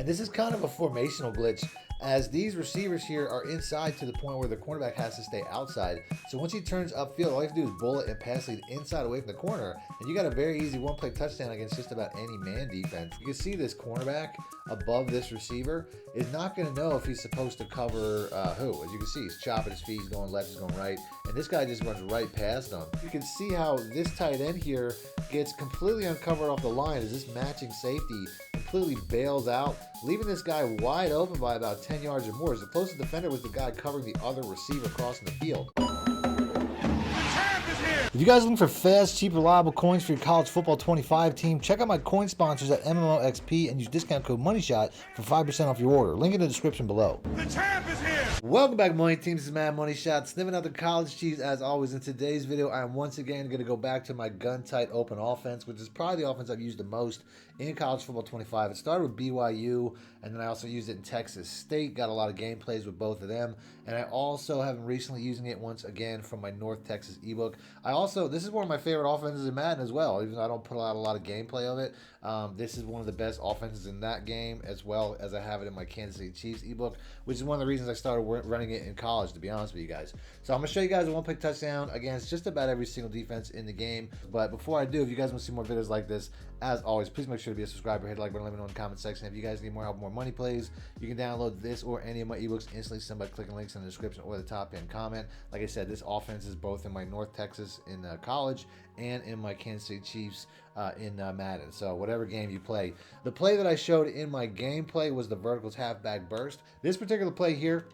And this is kind of a formational glitch, as these receivers here are inside to the point where the cornerback has to stay outside. So once he turns upfield, all you have to do is bullet and pass lead inside away from the corner, and you got a very easy one-play touchdown against just about any man defense. You can see this cornerback above this receiver is not going to know if he's supposed to cover who. As you can see, he's chopping his feet, he's going left, he's going right, and this guy just runs right past him. You can see how this tight end here gets completely uncovered off the line as this matching safety completely bails out, leaving this guy wide open by about 10 yards or more. As the closest defender was the guy covering the other receiver crossing the field. If you guys are looking for fast, cheap, reliable coins for your college football 25 team, check out my coin sponsors at MMOXP and use discount code MONEYSHOT for 5% off your order. Link in the description below. The champ is here! Welcome back, Money Team. This is Mad Money Shot, sniffing out the college cheese as always. In today's video, I am once again going to go back to my gun-tight open offense, which is probably the offense I've used the most in college football 25. It started with BYU, and then I also used it in Texas State. Got a lot of gameplays with both of them, and I also have been recently using it once again from my North Texas ebook. This is one of my favorite offenses in Madden as well, even though I don't put out a lot of gameplay of it. This is one of the best offenses in that game, as well as I have it in my Kansas City Chiefs ebook, which is one of the reasons I started running it in college, to be honest with you guys. So I'm going to show you guys a one-play touchdown against just about every single defense in the game. But before I do, if you guys want to see more videos like this, as always, please make sure to be a subscriber, hit the like button, let me know in the comment section. If you guys need more help, more money plays, you can download this or any of my ebooks instantly, send by clicking links in the description or the top pinned comment. Like I said, this offense is both in my North Texas in college and in my Kansas City Chiefs in Madden. So whatever game you play. The play that I showed in my gameplay was the verticals halfback burst. This particular play here,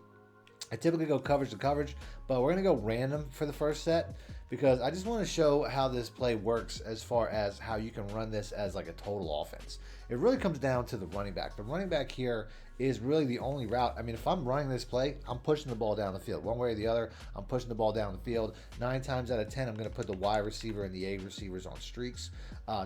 I typically go coverage to coverage, but we're going to go random for the first set because I just want to show how this play works as far as how you can run this as like a total offense. It really comes down to the running back. The running back here is really the only route. I mean, if I'm running this play, I'm pushing the ball down the field. One way or the other, I'm pushing the ball down the field. 9 times out of 10, I'm going to put the Y receiver and the A receivers on streaks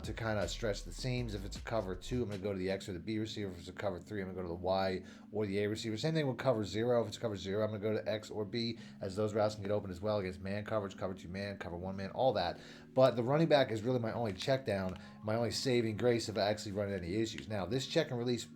to kind of stretch the seams. If it's a cover 2, I'm going to go to the X or the B receiver. If it's a cover 3, I'm going to go to the Y or the A receiver. Same thing with cover 0. If it's cover 0, I'm going to go to X or B, as those routes can get open as well against man coverage, cover 2 man, cover 1 man, all that. But the running back is really my only check down, my only saving grace if I actually run into any issues. Now, this check and release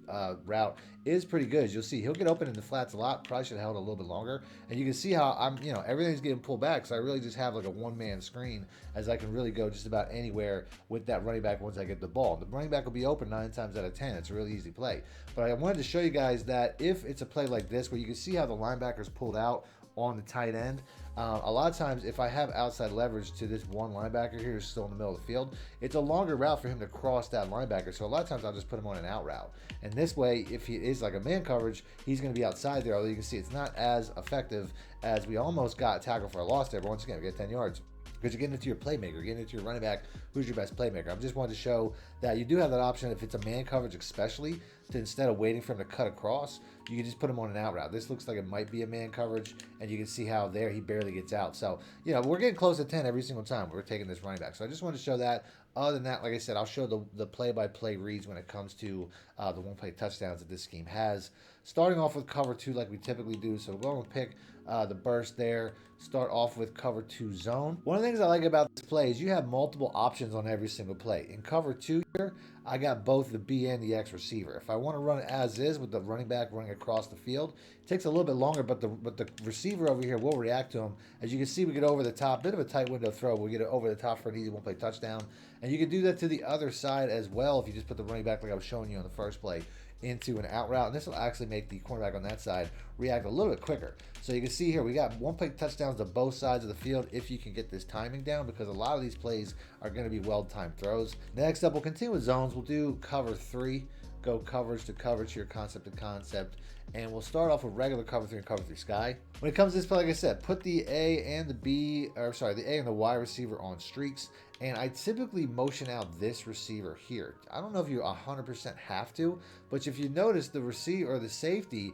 route is pretty good. As you'll see, he'll get open in the flats a lot. Probably should have held a little bit longer. And you can see how everything's getting pulled back. So I really just have like a one-man screen, as I can really go just about anywhere with that running back once I get the ball. The running back will be open 9 times out of 10. It's a really easy play. But I wanted to show you guys that if it's a play like this, where you can see how the linebacker's pulled out on the tight end, a lot of times if I have outside leverage to this one linebacker here who's still in the middle of the field, it's a longer route for him to cross that linebacker. So a lot of times I'll just put him on an out route. And this way, if he is like a man coverage, he's going to be outside there. Although you can see it's not as effective, as we almost got tackled for a loss there. But once again, we get 10 yards. Because you're getting into your playmaker, you're getting into your running back, who's your best playmaker. I just wanted to show that you do have that option if it's a man coverage, especially, to instead of waiting for him to cut across, you can just put him on an out route. This looks like it might be a man coverage, and you can see how there he barely gets out. So, we're getting close to 10 every single time we're taking this running back. So I just wanted to show that. Other than that, like I said, I'll show the play-by-play reads when it comes to the one-play touchdowns that this scheme has. Starting off with cover 2 like we typically do. So we're going to pick the burst there. Start off with cover 2 zone. One of the things I like about this play is you have multiple options on every single play. In cover 2 here, I got both the B and the X receiver. If I want to run it as is with the running back running across the field, it takes a little bit longer, but the receiver over here will react to him. As you can see, we get over the top, bit of a tight window throw. We'll get it over the top for an easy one-play touchdown. And you can do that to the other side as well if you just put the running back, like I was showing you on the first play, into an out route, and this will actually make the cornerback on that side react a little bit quicker. So you can see here we got one-play touchdowns to both sides of the field if you can get this timing down, because a lot of these plays are going to be well-timed throws. Next up, we'll continue with zones. We'll do cover 3, go coverage to coverage here, concept to concept, and we'll start off with regular cover 3 and cover 3 sky. When it comes to this play, like I said, put the A and the A and the Y receiver on streaks, and I typically motion out this receiver here. I don't know if you 100% have to, but if you notice, the receiver or the safety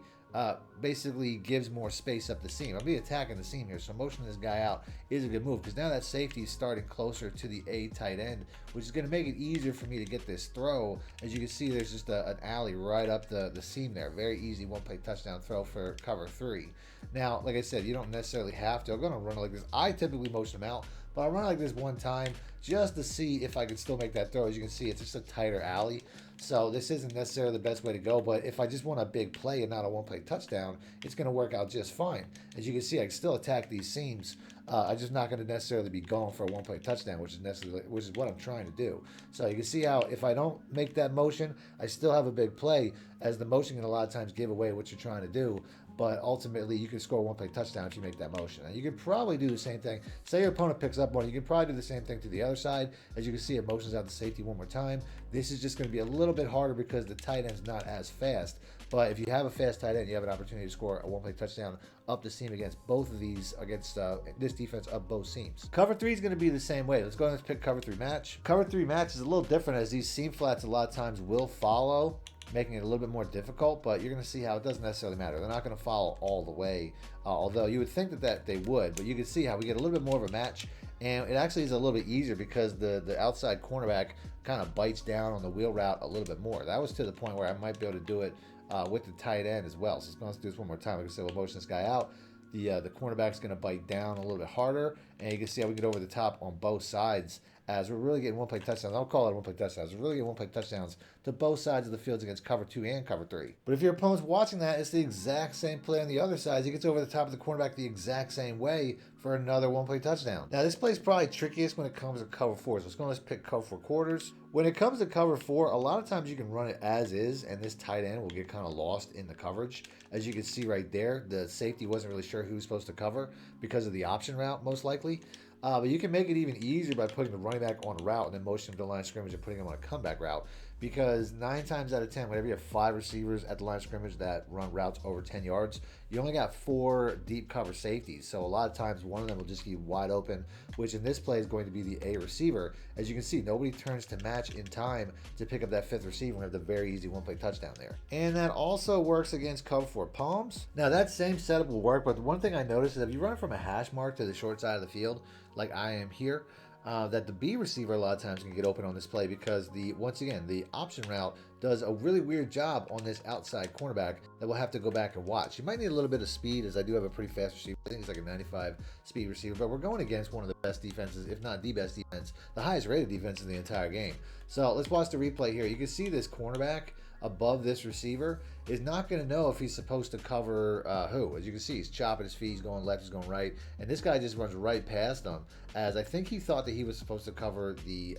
basically gives more space up the seam. I'll be attacking the seam here, so motioning this guy out is a good move, because now that safety is starting closer to the A tight end, which is going to make it easier for me to get this throw. As you can see, there's just an alley right up the seam there. Very easy one-play touchdown throw for cover 3. Now, like I said, you don't necessarily have to. I'm going to run it like this. I typically motion them out, but I run it like this one time just to see if I can still make that throw. As you can see, it's just a tighter alley. So this isn't necessarily the best way to go, but if I just want a big play and not a one-play touchdown, it's going to work out just fine. As you can see, I can still attack these seams. I'm just not going to necessarily be going for a one-play touchdown, which is what I'm trying to do. So you can see how if I don't make that motion, I still have a big play, as the motion can a lot of times give away what you're trying to do. But ultimately, you can score a one-play touchdown if you make that motion. And you can probably do the same thing. Say your opponent picks up one, you can probably do the same thing to the other side. As you can see, it motions out the safety one more time. This is just going to be a little bit harder because the tight end's not as fast. But if you have a fast tight end, you have an opportunity to score a one-play touchdown up the seam against both of these, against this defense up both seams. Cover 3 is going to be the same way. Let's go ahead and pick cover 3 match. Cover 3 match is a little different, as these seam flats a lot of times will follow, making it a little bit more difficult, but you're going to see how it doesn't necessarily matter. They're not going to follow all the way, although you would think that they would, but you can see how we get a little bit more of a match, and it actually is a little bit easier because the outside cornerback kind of bites down on the wheel route a little bit more. That was to the point where I might be able to do it with the tight end as well. So let's do this one more time. Like I said, we'll motion this guy out. The cornerback's going to bite down a little bit harder, and you can see how we get over the top on both sides, as we're really getting one-play touchdowns. I'll call it one-play touchdowns. We're really getting one-play touchdowns to both sides of the fields against cover 2 and cover 3. But if your opponent's watching that, it's the exact same play on the other side. He gets over the top of the cornerback the exact same way for another one-play touchdown. Now, this play is probably trickiest when it comes to cover 4. So let's pick cover 4 quarters. When it comes to cover 4, a lot of times you can run it as is, and this tight end will get kind of lost in the coverage. As you can see right there, the safety wasn't really sure who was supposed to cover because of the option route, most likely. But you can make it even easier by putting the running back on a route and then motioning him to the line of scrimmage and putting him on a comeback route. Because 9 times out of 10, whenever you have 5 receivers at the line of scrimmage that run routes over 10 yards, you only got 4 deep cover safeties. So a lot of times, one of them will just be wide open, which in this play is going to be the A receiver. As you can see, nobody turns to match in time to pick up that 5th receiver and have the very easy one-play touchdown there. And that also works against cover 4 palms. Now, that same setup will work, but the one thing I noticed is if you run from a hash mark to the short side of the field, like I am here, that the B receiver a lot of times can get open on this play because once again, the option route does a really weird job on this outside cornerback that we'll have to go back and watch. You might need a little bit of speed, as I do have a pretty fast receiver. I think he's like a 95 speed receiver, but we're going against one of the best defenses, if not the best defense, the highest rated defense in the entire game. So let's watch the replay here. You can see this cornerback above this receiver is not going to know if he's supposed to cover who. As you can see, he's chopping his feet, he's going left, he's going right, and this guy just runs right past him, as I think he thought that he was supposed to cover the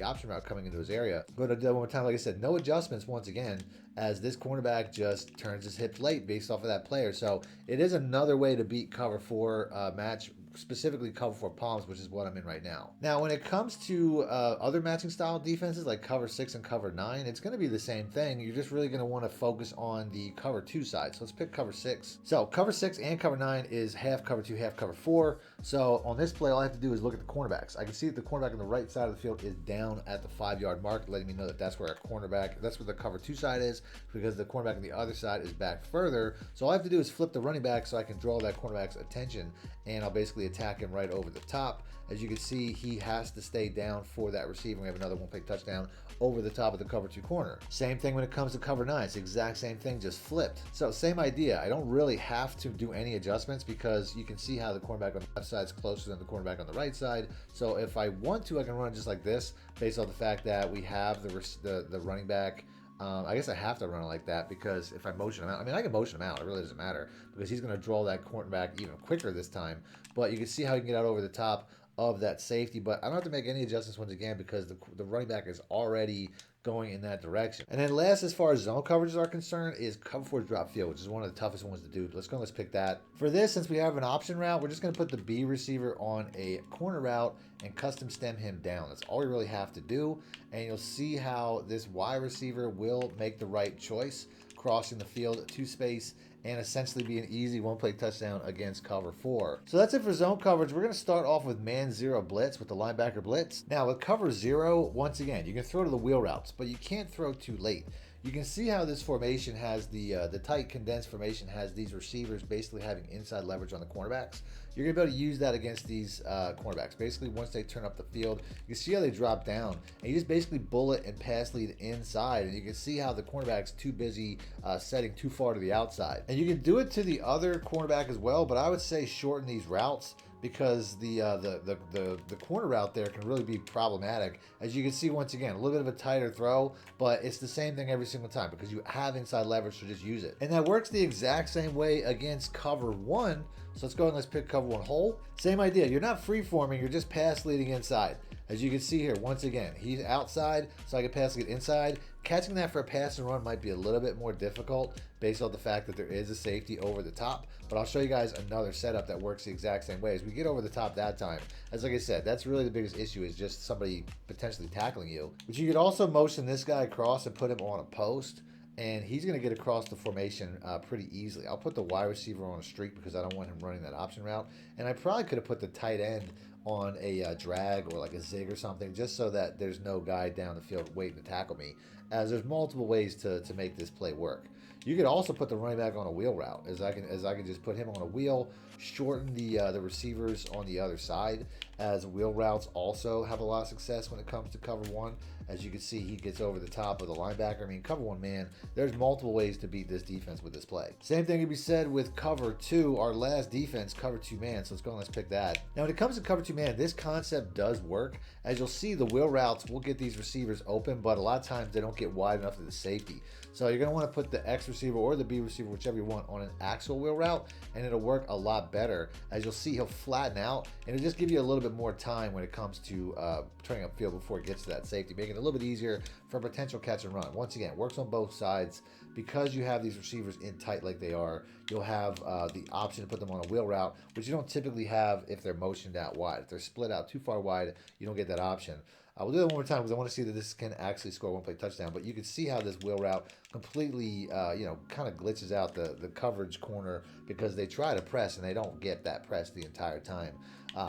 option route coming into his area. Go to one more time. Like I said, no adjustments once again, as this cornerback just turns his hips late based off of that player. So it is another way to beat cover 4 match, specifically cover 4 palms, which is what I'm in right now. Now, when it comes to other matching style defenses like cover 6 and cover 9, it's going to be the same thing. You're just really going to want to focus on the cover 2 side. So let's pick cover 6. So cover 6 and cover 9 is half cover 2, half cover 4. So on this play, all I have to do is look at the cornerbacks. I can see that the cornerback on the right side of the field is down at the 5-yard mark, letting me know that that's where the cover 2 side is, because the cornerback on the other side is back further. So all I have to do is flip the running back so I can draw that cornerback's attention, and I'll basically attack him right over the top. As you can see, he has to stay down for that receiver. We have another one-play touchdown over the top of the cover 2 corner. Same thing when it comes to cover 9. It's the exact same thing, just flipped. So same idea. I don't really have to do any adjustments because you can see how the cornerback on the left side is closer than the cornerback on the right side. So if I want to, I can run just like this, based on the fact that we have the running back. I guess I have to run it like that because if I motion him out, I mean, I can motion him out. It really doesn't matter because he's going to draw that cornerback even quicker this time. But you can see how he can get out over the top of that safety. But I don't have to make any adjustments once again because the running back is already going in that direction. And then last, as far as zone coverages are concerned, is cover 4 drop field, which is one of the toughest ones to do. Let's pick that. For this, since we have an option route, we're just going to put the B receiver on a corner route and custom stem him down. That's all we really have to do. And you'll see how this Y receiver will make the right choice, crossing the field to space, and essentially be an easy one-play touchdown against cover 4. So that's it for zone coverage. We're going to start off with man 0 blitz with the linebacker blitz. Now with cover 0, once again, you can throw to the wheel routes, but you can't throw too late. You can see how this formation has the tight condensed formation has these receivers basically having inside leverage on the cornerbacks. You're going to be able to use that against these cornerbacks. Basically, once they turn up the field, you can see how they drop down. And you just basically bullet and pass lead inside. And you can see how the cornerback's too busy setting too far to the outside. And you can do it to the other cornerback as well, but I would say shorten these routes because the corner route there can really be problematic. As you can see, once again, a little bit of a tighter throw, but it's the same thing every single time because you have inside leverage to just use it. And that works the exact same way against cover one. So let's go and let's pick cover one hole. Same idea. You're not free forming, you're just pass leading inside. As you can see here, once again, he's outside, so I can pass it inside. Catching that for a pass and run might be a little bit more difficult based on the fact that there is a safety over the top, but I'll show you guys another setup that works the exact same way. As we get over the top that time, as like I said, that's really the biggest issue, is just somebody potentially tackling you. But you could also motion this guy across and put him on a post, and he's going to get across the formation pretty easily. I'll put the wide receiver on a streak because I don't want him running that option route, and I probably could have put the tight end on a drag or like a zig or something, just so that there's no guy down the field waiting to tackle me, as there's multiple ways to make this play work. You could also put the running back on a wheel route, as I can just put him on a wheel, shorten the receivers on the other side, as wheel routes also have a lot of success when it comes to cover one. As you can see, he gets over the top of the linebacker. I mean, cover one man, there's multiple ways to beat this defense with this play. Same thing can be said with cover two, our last defense, cover two man. So let's go and let's pick that. Now, when it comes to cover two man, this concept does work. As you'll see, the wheel routes will get these receivers open, but a lot of times they don't get wide enough to the safety. So you're going to want to put the X receiver or the B receiver, whichever you want, on an actual wheel route, and it'll work a lot better. As you'll see, he'll flatten out, and it'll just give you a little bit more time when it comes to turning upfield before it gets to that safety, making it a little bit easier for a potential catch and run. Once again, it works on both sides. Because you have these receivers in tight like they are, you'll have the option to put them on a wheel route, which you don't typically have if they're motioned out wide. If they're split out too far wide, you don't get that option. We'll do that one more time because I want to see that this can actually score a one-play touchdown. But you can see how this wheel route completely, kind of glitches out the coverage corner because they try to press and they don't get that press the entire time.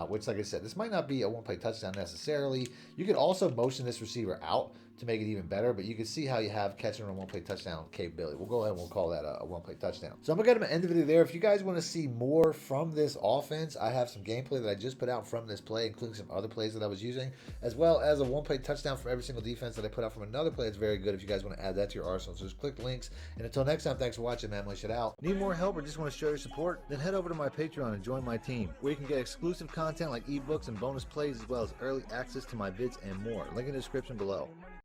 Which, like I said, this might not be a one-play touchdown necessarily. You could also motion this receiver out to make it even better, but you can see how you have catching on a one-play touchdown capability. We'll go ahead and we'll call that a one-play touchdown. So I'm going to end the video there. If you guys want to see more from this offense, I have some gameplay that I just put out from this play, including some other plays that I was using, as well as a one-play touchdown from every single defense that I put out from another play that's very good if you guys want to add that to your arsenal. So just click the links. And until next time, thanks for watching, man. Shit out. Need more help or just want to show your support? Then head over to my Patreon and join my team, where you can get exclusive content like ebooks and bonus plays, as well as early access to my vids and more. Link in the description below.